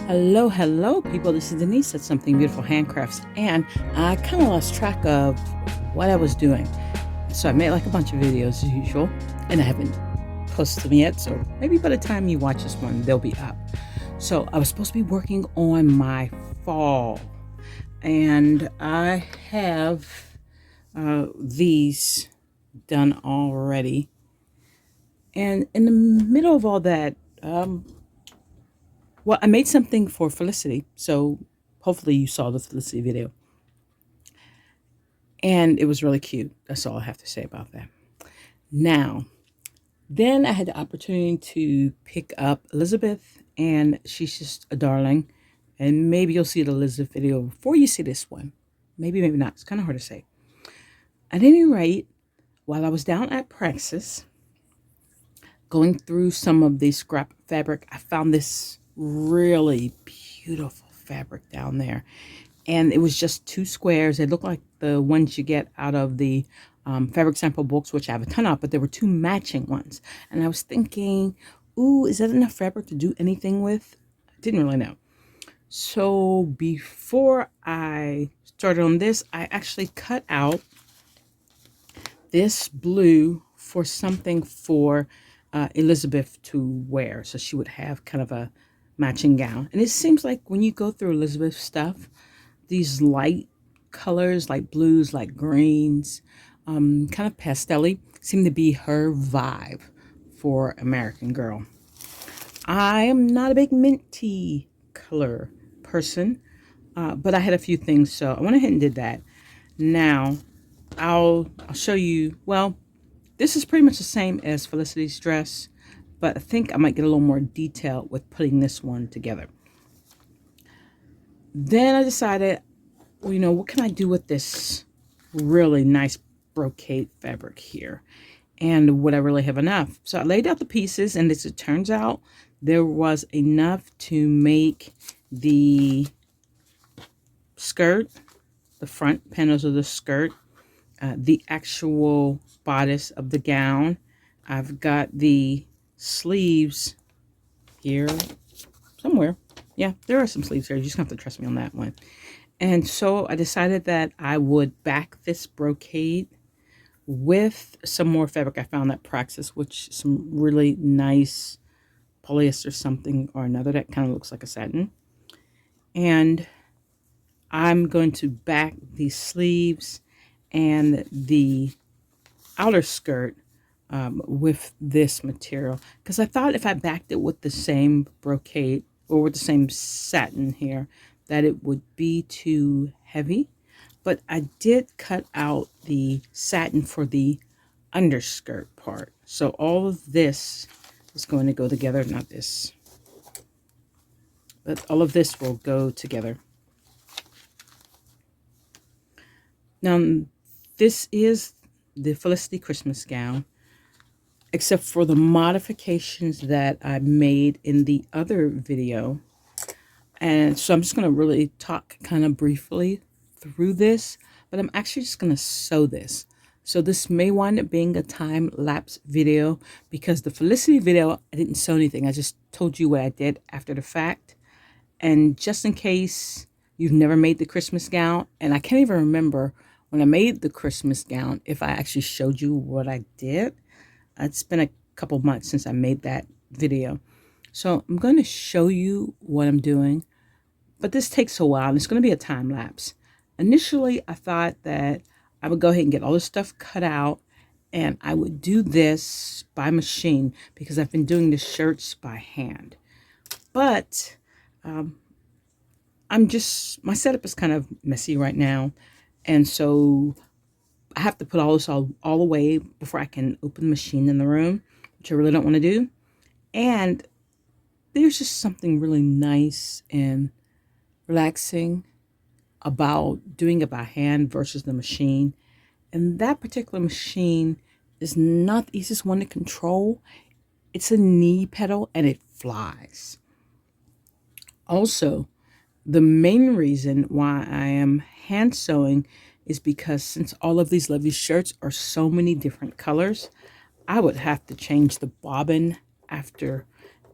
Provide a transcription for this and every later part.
Hello, people. This is Denise at Something Beautiful Handcrafts, and I kind of lost track of what I was doing. So I made like a bunch of videos as usual, and I haven't posted them yet. So maybe by the time you watch this one, they'll be up. So I was supposed to be working on my fall, and I have these done already. And in the middle of all that, well, I made something for Felicity. So hopefully you saw the Felicity video. And it was really cute. That's all I have to say about that. Now, then I had the opportunity to pick up Elizabeth, and she's just a darling. And maybe you'll see the Elizabeth video before you see this one. Maybe not. It's kind of hard to say. At any rate, while I was down at Praxis, going through some of the scrap fabric, I found this really beautiful fabric down there. And it was just two squares. They looked like the ones you get out of the fabric sample books, which I have a ton of, but there were two matching ones. And I was thinking, ooh, is that enough fabric to do anything with? I didn't really know. So before I started on this, I actually cut out this blue for something for Elizabeth to wear. So she would have kind of a matching gown. And it seems like when you go through Elizabeth's stuff, these light colors, like blues, like greens, kind of pastel-y, seem to be her vibe for American Girl. I am not a big minty color person, but I had a few things, so I went ahead and did that. Now, I'll show you, well, this is pretty much the same as Felicity's dress, but I think I might get a little more detail with putting this one together. Then I decided, well, you know, what can I do with this really nice brocade fabric here? And would I really have enough? So I laid out the pieces, and as it turns out, there was enough to make the skirt, the front panels of the skirt, the actual bodice of the gown. I've got the sleeves here somewhere. Yeah, there are some sleeves here. You just have to trust me on that one. And so I decided that I would back this brocade with some more fabric I found at Praxis, which some really nice polyester something or another that kind of looks like a satin. And I'm going to back the sleeves and the outer skirt with this material, because I thought if I backed it with the same brocade or with the same satin here, that it would be too heavy. But I did cut out the satin for the underskirt part. So all of this is going to go together. Not this, but all of this will go together. Now, this is the Felicity Christmas gown, except for the modifications that I made in the other video. And so I'm just going to really talk kind of briefly through this, but I'm actually just going to sew this. So this may wind up being a time-lapse video, because the Felicity video, I didn't sew anything. I just told you what I did after the fact. And just in case you've never made the Christmas gown, and I can't even remember when I made the Christmas gown if I actually showed you what I did. It's been a couple months since I made that video. So I'm going to show you what I'm doing, but this takes a while and it's going to be a time lapse. Initially, I thought that I would go ahead and get all this stuff cut out, and I would do this by machine because I've been doing the shirts by hand. But my setup is kind of messy right now. And so I have to put all this all away before I can open the machine in the room, which I really don't want to do. And there's just something really nice and relaxing about doing it by hand versus the machine. And that particular machine is not the easiest one to control. It's a knee pedal and it flies. Also, the main reason why I am hand sewing is because since all of these lovely shirts are so many different colors, I would have to change the bobbin after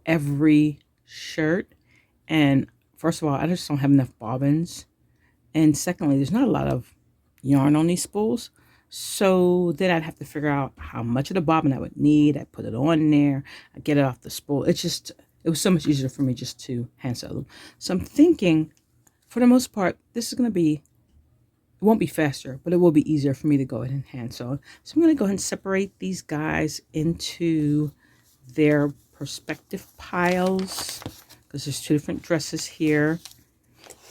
every shirt, and first of all, I just don't have enough bobbins. And secondly, there's not a lot of yarn on these spools. So then I'd have to figure out how much of the bobbin I would need. I put it on there. I get it off the spool. It was so much easier for me just to hand sew them. So I'm thinking, for the most part, this is going to be, it won't be faster, but it will be easier for me to go ahead and hand sew. So I'm going to go ahead and separate these guys into their perspective piles because there's two different dresses here.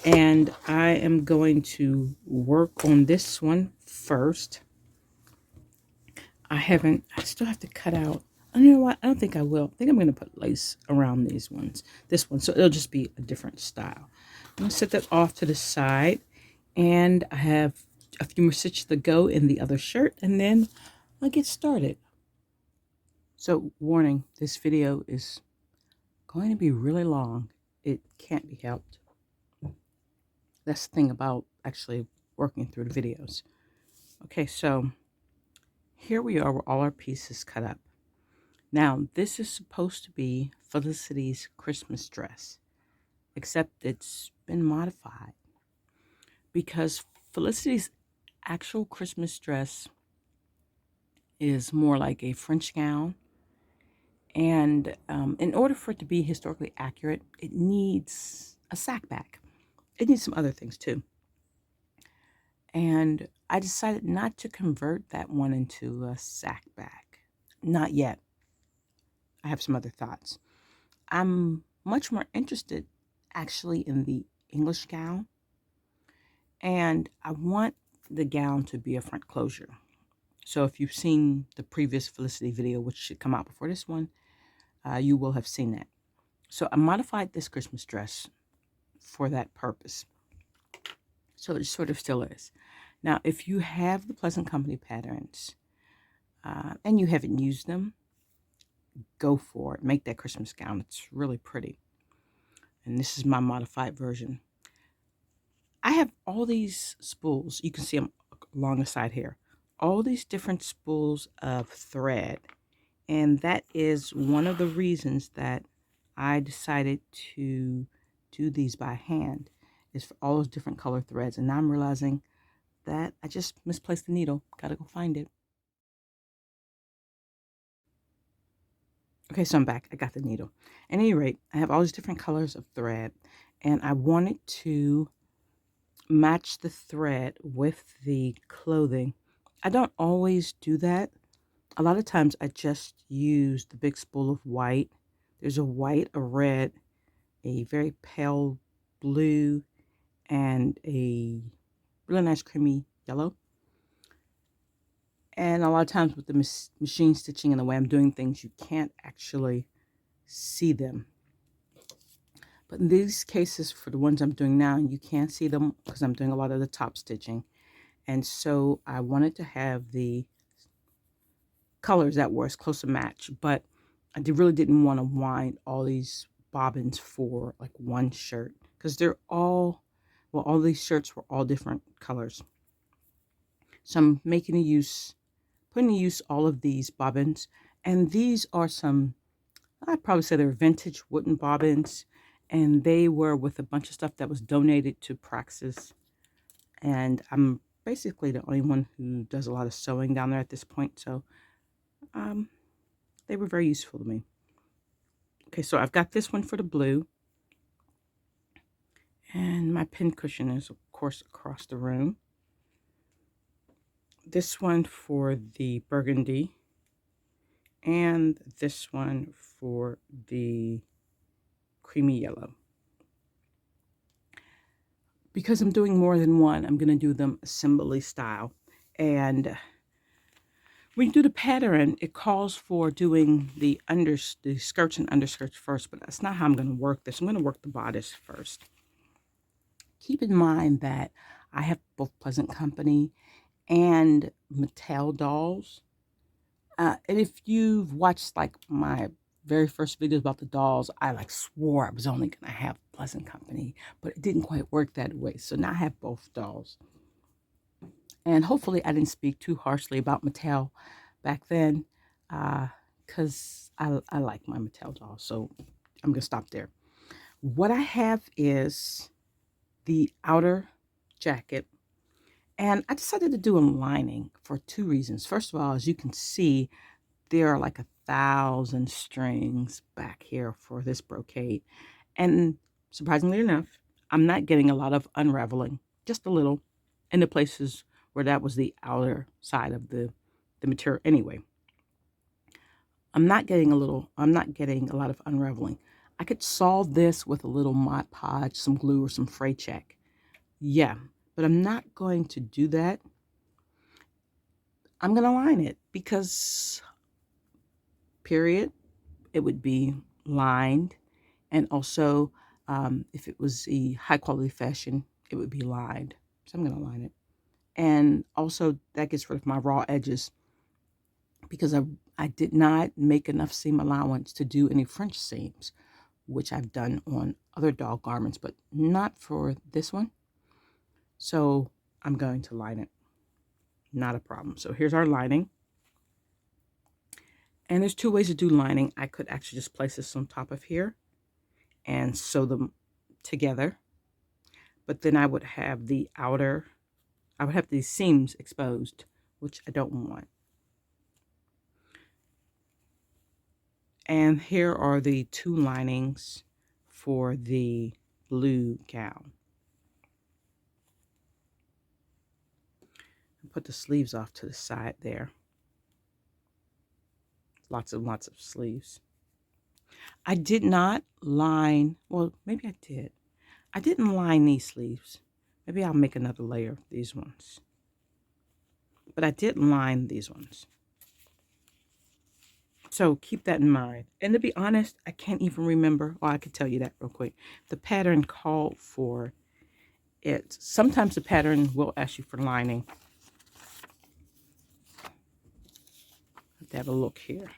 And I am going to work on this one first. I still have to cut out. Oh, you know what? I don't think I will. I think I'm going to put lace around these ones. This one. So it'll just be a different style. I'm going to set that off to the side. And I have a few more stitches to go in the other shirt. And then I'll get started. So warning, this video is going to be really long. It can't be helped. That's the thing about actually working through the videos. Okay, so here we are with all our pieces cut up. Now, this is supposed to be Felicity's Christmas dress, except it's been modified because Felicity's actual Christmas dress is more like a French gown. And in order for it to be historically accurate, it needs a sack back. It needs some other things too. And I decided not to convert that one into a sack back. Not yet. I have some other thoughts. I'm much more interested actually in the English gown. And I want the gown to be a front closure. So if you've seen the previous Felicity video, which should come out before this one, you will have seen that. So I modified this Christmas dress for that purpose. So it sort of still is. Now, if you have the Pleasant Company patterns and you haven't used them, go for it. Make that Christmas gown. It's really pretty. And this is my modified version. I have all these spools. You can see them along the side here. All these different spools of thread. And that is one of the reasons that I decided to do these by hand, is for all those different color threads. And now I'm realizing that I just misplaced the needle. Gotta go find it. Okay, so I'm back. I got the needle. At any rate, I have all these different colors of thread, and I wanted to match the thread with the clothing. I don't always do that. A lot of times I just use the big spool of white. There's a white, a red, a very pale blue, and a really nice creamy yellow. And a lot of times with the machine stitching and the way I'm doing things, you can't actually see them. But in these cases, for the ones I'm doing now, you can see them because I'm doing a lot of the top stitching. And so I wanted to have the colors that were as close to match, but I really didn't want to wind all these bobbins for like one shirt because they're all, well, all these shirts were all different colors. So I'm putting to use all of these bobbins, and these are some, I'd probably say they're vintage wooden bobbins, and they were with a bunch of stuff that was donated to Praxis, and I'm basically the only one who does a lot of sewing down there at this point, so they were very useful to me. Okay, so I've got this one for the blue, and my pin cushion is, of course, across the room. This one for the burgundy, and this one for the creamy yellow. Because I'm doing more than one, I'm going to do them assembly style. And when you do the pattern, it calls for doing the skirts and underskirts first, but that's not how I'm going to work this. I'm going to work the bodice first. Keep in mind that I have both Pleasant Company and Mattel dolls. And if you've watched like my very first videos about the dolls, I like swore I was only going to have Pleasant Company, but it didn't quite work that way. So now I have both dolls. And hopefully I didn't speak too harshly about Mattel back then, because I like my Mattel dolls. So I'm going to stop there. What I have is the outer jacket, and I decided to do a lining for two reasons. First of all, as you can see, there are like 1,000 strings back here for this brocade. And surprisingly enough, I'm not getting a lot of unraveling, just a little in the places where that was the outer side of the material. Anyway, I'm not getting a lot of unraveling. I could solve this with a little Mod Podge, some glue, or some fray check. Yeah, but I'm not going to do that. I'm going to line it because, period, it would be lined. And also, if it was a high quality fashion, it would be lined. So I'm going to line it. And also, that gets rid of my raw edges because I did not make enough seam allowance to do any French seams, which I've done on other doll garments, but not for this one. So I'm going to line it. Not a problem. So here's our lining. And there's two ways to do lining. I could actually just place this on top of here and sew them together. But then I would have these seams exposed, which I don't want. And here are the two linings for the blue gown. Put the sleeves off to the side there. Lots and lots of sleeves. I did not line, well, maybe I did. I didn't line these sleeves. Maybe I'll make another layer of these ones. But I did line these ones. So keep that in mind. And to be honest, I can't even remember. Well, I could tell you that real quick. The pattern called for it. Sometimes the pattern will ask you for lining. Let's have a look here.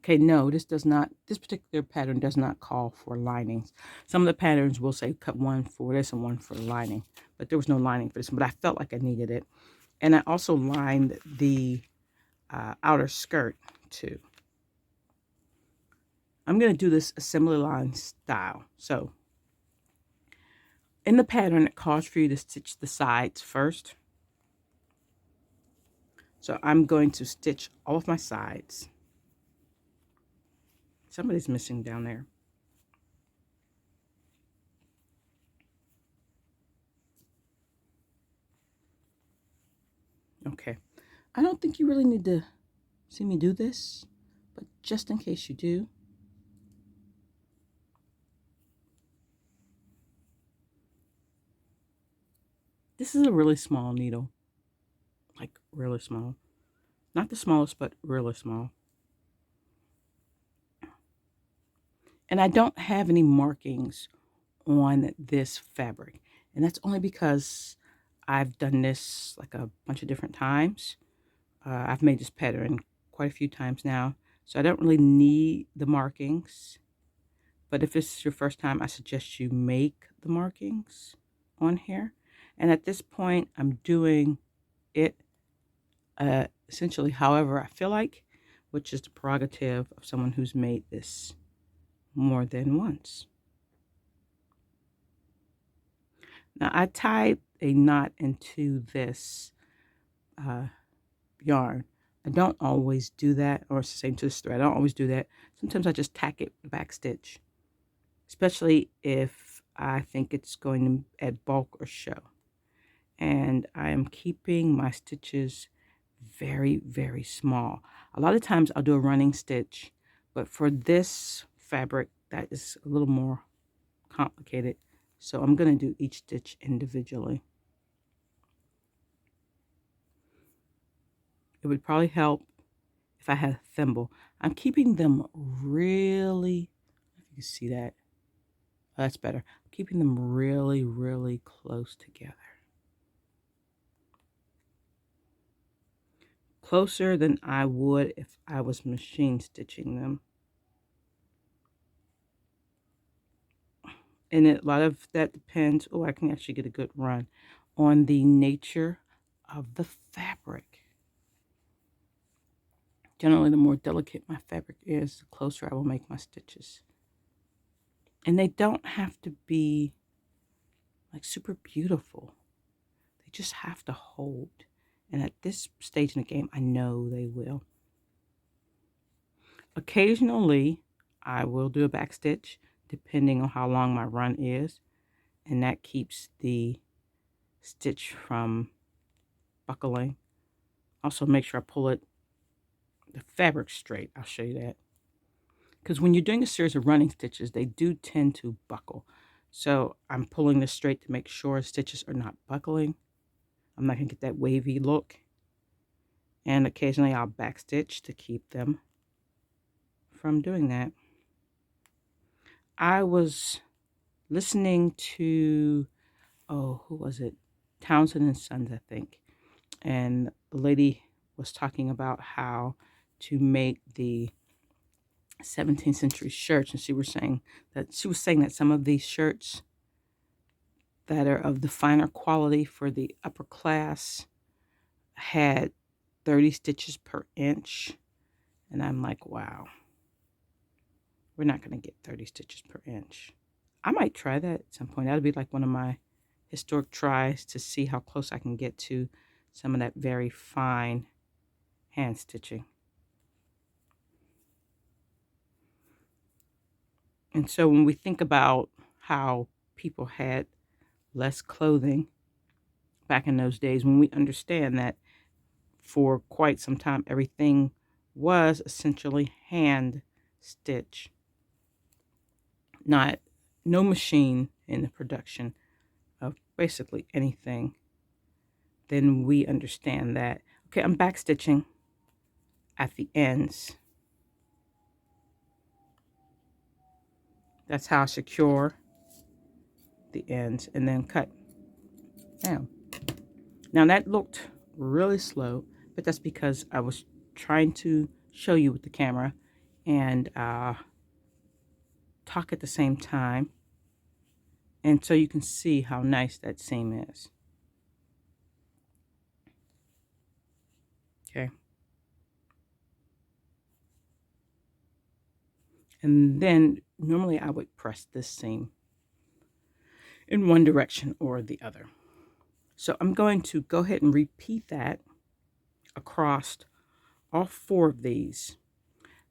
Okay, no, this particular pattern does not call for linings. Some of the patterns will say cut one for this and one for lining, but there was no lining for this one, but I felt like I needed it. And I also lined the outer skirt too. I'm going to do this assembly line style. So in the pattern, it calls for you to stitch the sides first. So I'm going to stitch all of my sides. Somebody's missing down there. Okay. I don't think you really need to see me do this, but just in case you do, this is a really small needle, like really small. Not the smallest, but really small. And I don't have any markings on this fabric. And that's only because I've done this like a bunch of different times. I've made this pattern quite a few times now. So I don't really need the markings. But if this is your first time, I suggest you make the markings on here. And at this point, I'm doing it essentially however I feel like, which is the prerogative of someone who's made this more than once. Now I tied a knot into this yarn. I don't always do that, or it's the same to this thread. I don't always do that. Sometimes I just tack it back stitch, especially if I think it's going to add bulk or show. And I am keeping my stitches very, very small. A lot of times I'll do a running stitch, but for this fabric, that is a little more complicated. So I'm going to do each stitch individually. It would probably help if I had a thimble. I'm keeping them really, if you can see that, oh, that's better. I'm keeping them really, really close together. Closer than I would if I was machine stitching them. And a lot of that depends, oh, I can actually get a good run, on the nature of the fabric. Generally, the more delicate my fabric is, the closer I will make my stitches. And they don't have to be like super beautiful. They just have to hold. And at this stage in the game, I know they will. Occasionally, I will do a back stitch depending on how long my run is. And that keeps the stitch from buckling. Also make sure I pull the fabric straight. I'll show you that. Because when you're doing a series of running stitches, they do tend to buckle. So I'm pulling this straight to make sure stitches are not buckling. I'm not going to get that wavy look. And occasionally I'll backstitch to keep them from doing that. I was listening to, who was it? Townsend and Sons, I think. And the lady was talking about how to make the 17th century shirts. And she was saying that some of these shirts that are of the finer quality for the upper class had 30 stitches per inch. And I'm like, wow, we're not going to get 30 stitches per inch. I might try that at some point. That'll be like one of my historic tries to see how close I can get to some of that very fine hand stitching. And so when we think about how people had less clothing back in those days, when we understand that for quite some time everything was essentially hand stitch, no machine in the production of basically anything, then we understand that, okay, I'm back stitching at the ends. That's how I secure the ends and then cut down. Now that looked really slow, but that's because I was trying to show you with the camera and talk at the same time. And so you can see how nice that seam is. Okay. And then normally I would press this seam in one direction or the other. So I'm going to go ahead and repeat that across all 4 of these.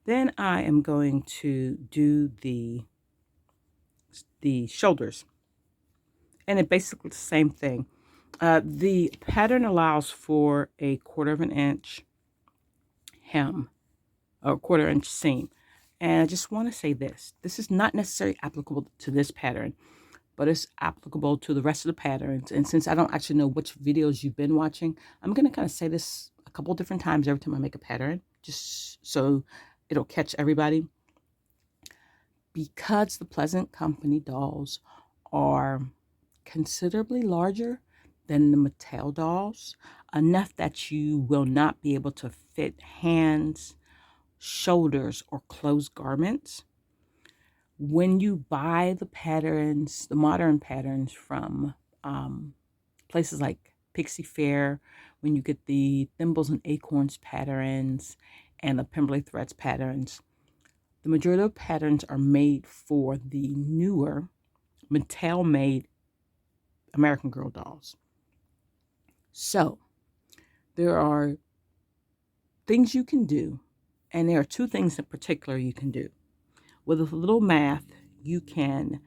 Then I am going to do the shoulders. And it's basically the same thing. The pattern allows for a 1/4 of an inch hem or 1/4 inch seam. And I just want to say this. This is not necessarily applicable to this pattern, but it's applicable to the rest of the patterns. And since I don't actually know which videos you've been watching, I'm going to kind of say this a couple different times every time I make a pattern, just so it'll catch everybody. Because the Pleasant Company dolls are considerably larger than the Mattel dolls, enough that you will not be able to fit hands, shoulders, or closed garments. When you buy the patterns, the modern patterns from places like Pixie Fair, when you get the Thimbles and Acorns patterns and the Pemberley Threads patterns, the majority of patterns are made for the newer Mattel-made American Girl dolls. So there are things you can do, and there are 2 things in particular you can do. With a little math, you can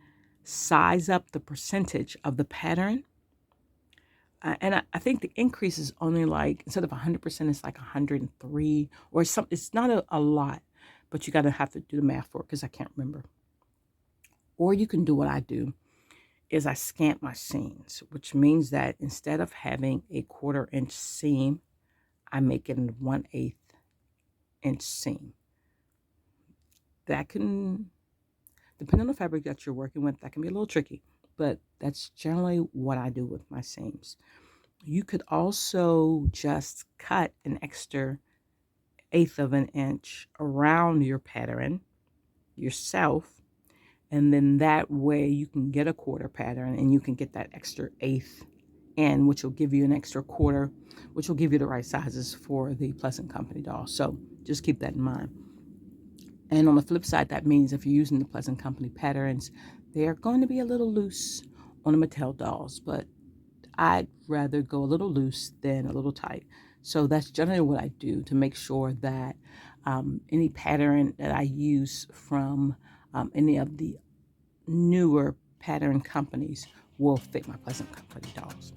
size up the percentage of the pattern. And I think the increase is only like, instead of 100%, it's like 103 or something. It's not a lot, but you got to have to do the math for it because I can't remember. Or you can do what I do, is I scant my seams, which means that instead of having a 1/4 inch seam, I make it a 1/8 inch seam. That can, depending on the fabric that you're working with, that can be a little tricky, but that's generally what I do with my seams. You could also just cut an extra 1/8 of an inch around your pattern yourself, and then that way you can get a 1/4 pattern and you can get that extra 1/8 in, which will give you an extra 1/4, which will give you the right sizes for the Pleasant Company doll. So just keep that in mind. And on the flip side, that means if you're using the Pleasant Company patterns, they're going to be a little loose on the Mattel dolls, but I'd rather go a little loose than a little tight. So that's generally what I do to make sure that any pattern that I use from any of the newer pattern companies will fit my Pleasant Company dolls.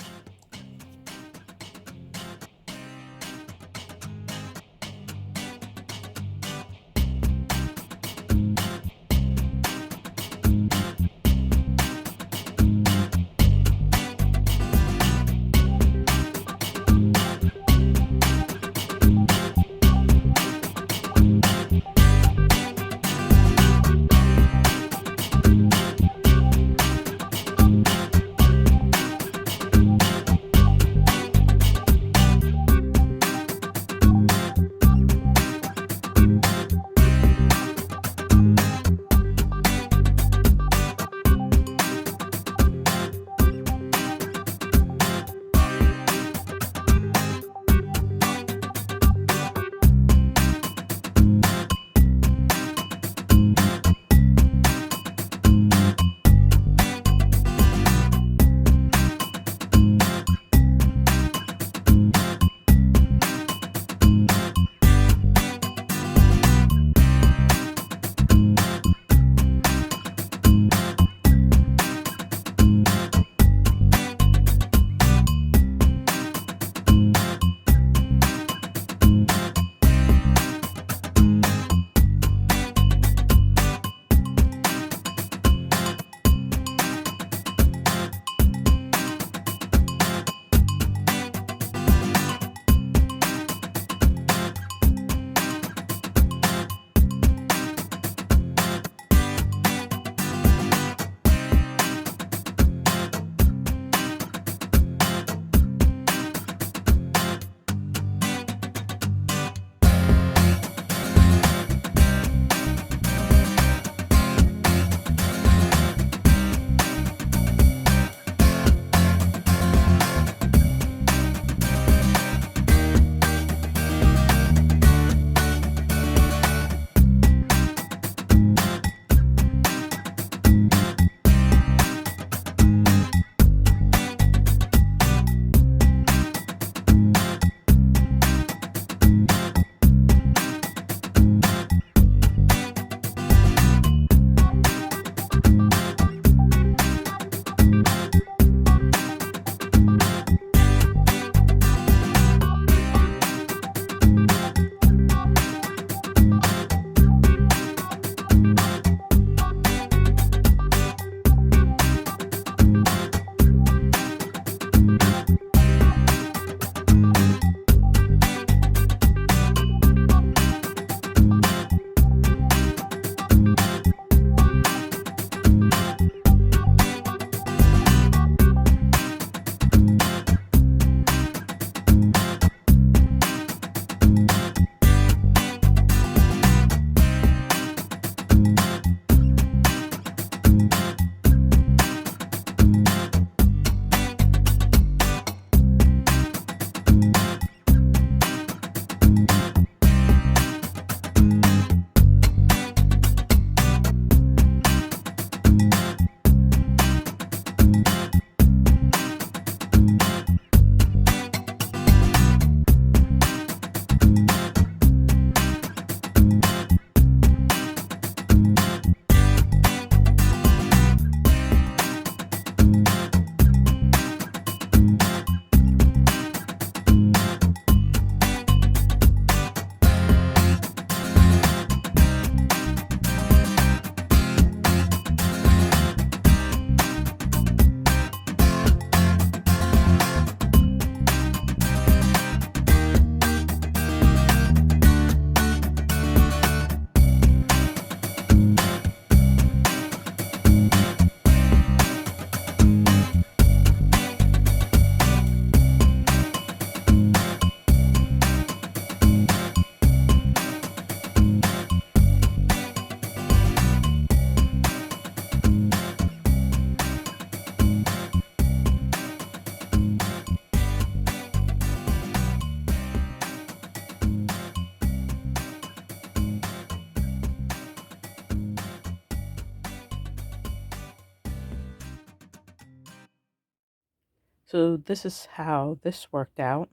So this is how this worked out.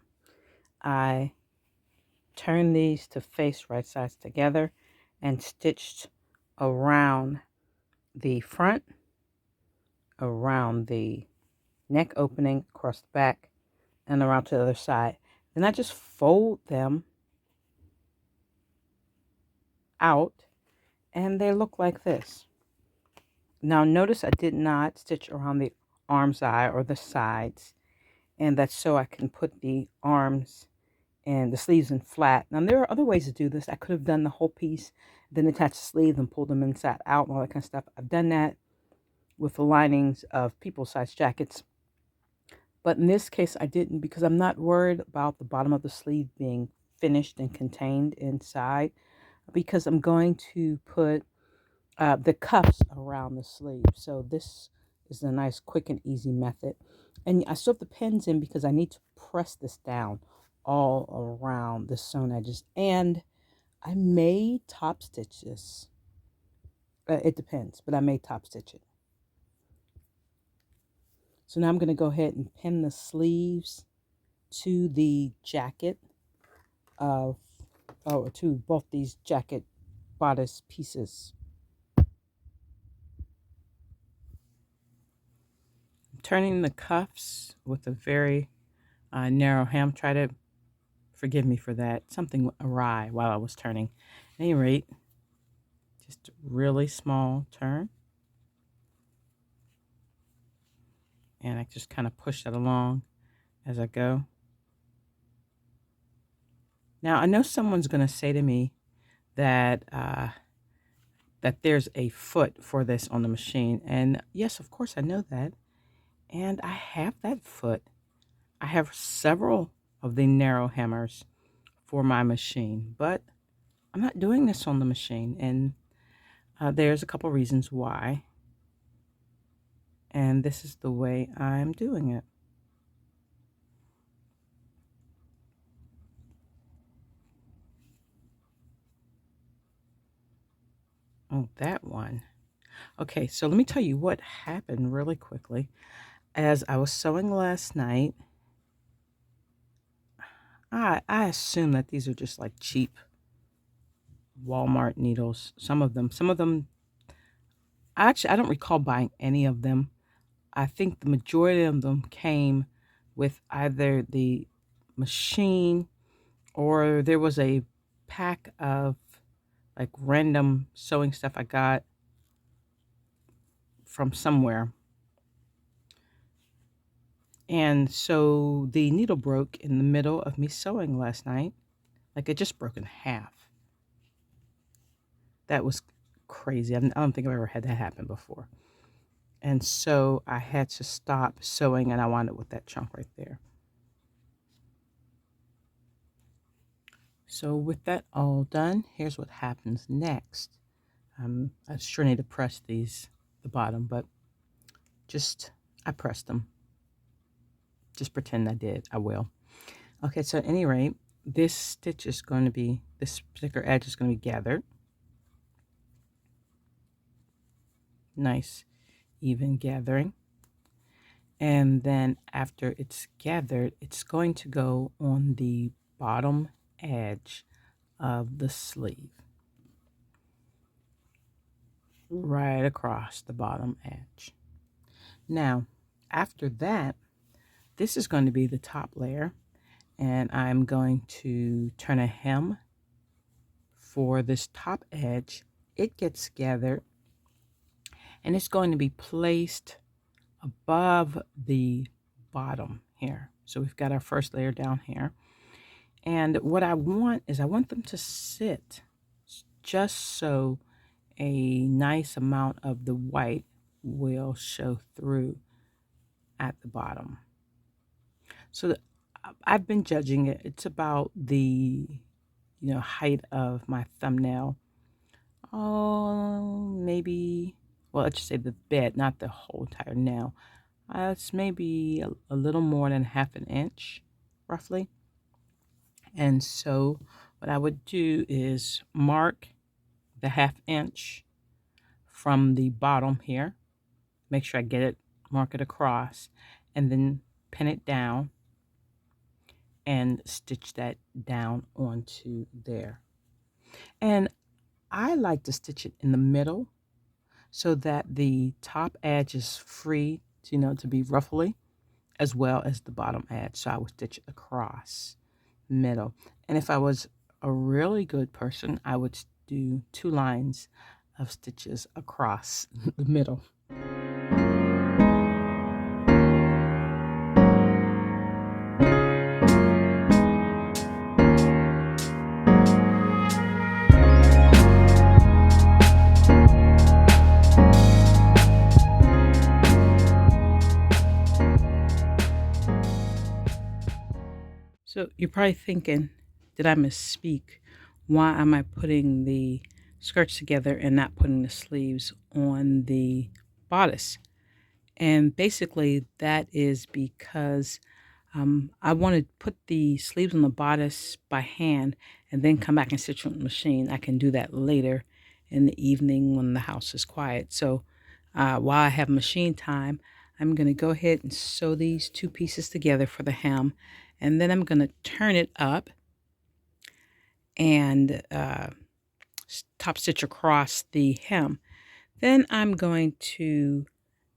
I turned these to face right sides together and stitched around the front, around the neck opening, across the back, and around to the other side. Then I just fold them out and they look like this. Now notice I did not stitch around the arm's eye or the sides, and that's so I can put the arms and the sleeves in flat. Now there are other ways to do this. I could have done the whole piece, then attach the sleeve and pull them inside out and all that kind of stuff. I've done that with the linings of people size jackets. But in this case I didn't, because I'm not worried about the bottom of the sleeve being finished and contained inside, because I'm going to put the cuffs around the sleeve. So this is a nice, quick, and easy method. And I still have the pins in because I need to press this down all around the sewn edges. And I may top stitch this. It depends, but I may top stitch it. So now I'm going to go ahead and pin the sleeves to the jacket of, or to both these jacket bodice pieces. Turning the cuffs with a very narrow hem. Try to forgive me for that. Something went awry while I was turning. At any rate, just a really small turn. And I just kind of push that along as I go. Now, I know someone's going to say to me that that there's a foot for this on the machine. And yes, of course, I know that. And I have that foot. I have several of the narrow hemmers for my machine, but I'm not doing this on the machine. And there's a couple reasons why. And this is the way I'm doing it. Oh, that one. Okay, so let me tell you what happened really quickly. As I was sewing last night, I assume that these are just like cheap Walmart needles. Some of them, actually, I don't recall buying any of them. I think the majority of them came with either the machine or there was a pack of like random sewing stuff I got from somewhere. And so the needle broke in the middle of me sewing last night. Like it just broke in half. That was crazy. I don't think I've ever had that happen before. And so I had to stop sewing and I wound up with that chunk right there. So with that all done, here's what happens next. I sure need to press the bottom, but I pressed them. Just pretend I did. I will. Okay, so at any rate, this particular edge is going to be gathered. Nice, even gathering. And then after it's gathered, it's going to go on the bottom edge of the sleeve. Right across the bottom edge. Now, after that, this is going to be the top layer. And I'm going to turn a hem for this top edge. It gets gathered and it's going to be placed above the bottom here. So we've got our first layer down here. And what I want is I want them to sit just so a nice amount of the white will show through at the bottom. So I've been judging it. It's about the height of my thumbnail. Oh, maybe, well, let's just say the bed, not the whole entire nail. It's maybe a little more than half an inch, roughly. And so what I would do is mark the ½ inch from the bottom here. Make sure I get it, mark it across, and then pin it down and stitch that down onto there. And I like to stitch it in the middle so that the top edge is free, to be ruffly, as well as the bottom edge. So I would stitch it across middle. And if I was a really good person, I would do 2 lines of stitches across the middle. So you're probably thinking, did I misspeak? Why am I putting the skirts together and not putting the sleeves on the bodice? And basically that is because I want to put the sleeves on the bodice by hand and then come back and stitch on the machine. I can do that later in the evening when the house is quiet. So while I have machine time, I'm going to go ahead and sew these 2 pieces together for the hem. And then I'm going to turn it up and top stitch across the hem. Then I'm going to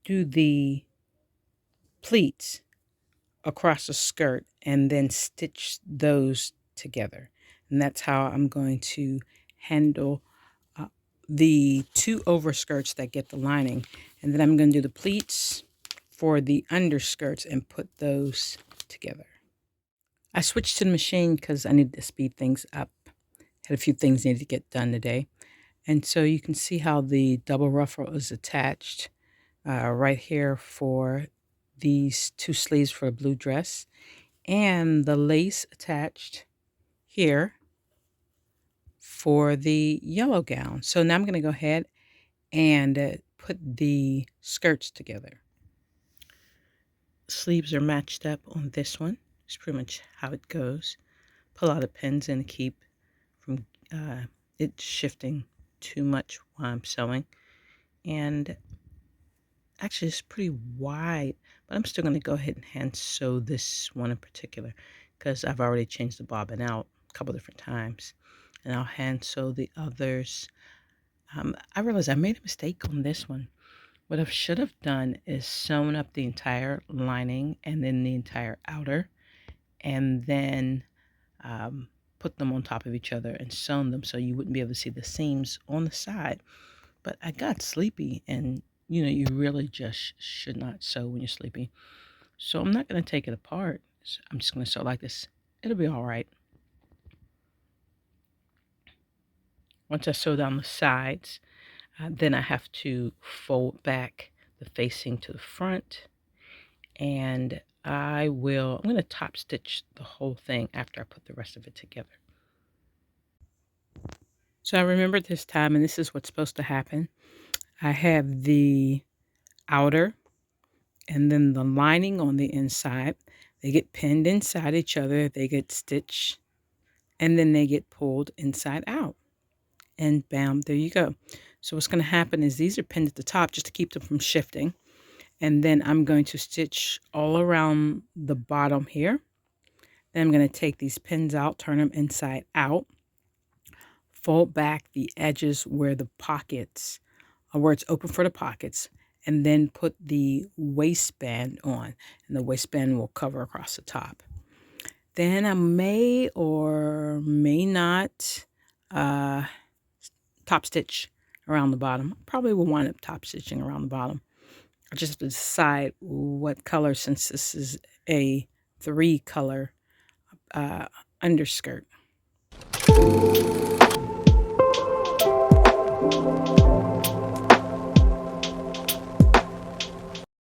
do the pleats across the skirt and then stitch those together. And that's how I'm going to handle the 2 overskirts that get the lining. And then I'm going to do the pleats for the underskirts and put those together. I switched to the machine because I needed to speed things up. Had a few things needed to get done today. And so you can see how the double ruffle is attached right here for these 2 sleeves for a blue dress, and the lace attached here for the yellow gown. So now I'm going to go ahead and put the skirts together. Sleeves are matched up on this one. It's pretty much how it goes. Pull out the pins and keep from it shifting too much while I'm sewing. And actually it's pretty wide, but I'm still going to go ahead and hand sew this one in particular because I've already changed the bobbin out a couple different times, and I'll hand sew the others. I realized I made a mistake on this one. What I should have done is sewn up the entire lining and then the entire outer, and then put them on top of each other and sewn them so you wouldn't be able to see the seams on the side. But I got sleepy, and you really just should not sew when you're sleepy. So I'm not going to take it apart. So I'm just going to sew like this. It'll be all right. Once I sew down the sides, then I have to fold back the facing to the front, and I'm going to top stitch the whole thing after I put the rest of it together. So I remembered this time, and this is what's supposed to happen. I have the outer and then the lining on the inside. They get pinned inside each other, they get stitched, and then they get pulled inside out. And bam, there you go. So what's going to happen is these are pinned at the top just to keep them from shifting. And then I'm going to stitch all around the bottom here. Then I'm going to take these pins out, turn them inside out, fold back the edges where the pockets, or where it's open for the pockets, and then put the waistband on, and the waistband will cover across the top. Then I may or may not top stitch around the bottom. Probably will wind up top stitching around the bottom. I just have to decide what color, since this is a 3-color underskirt.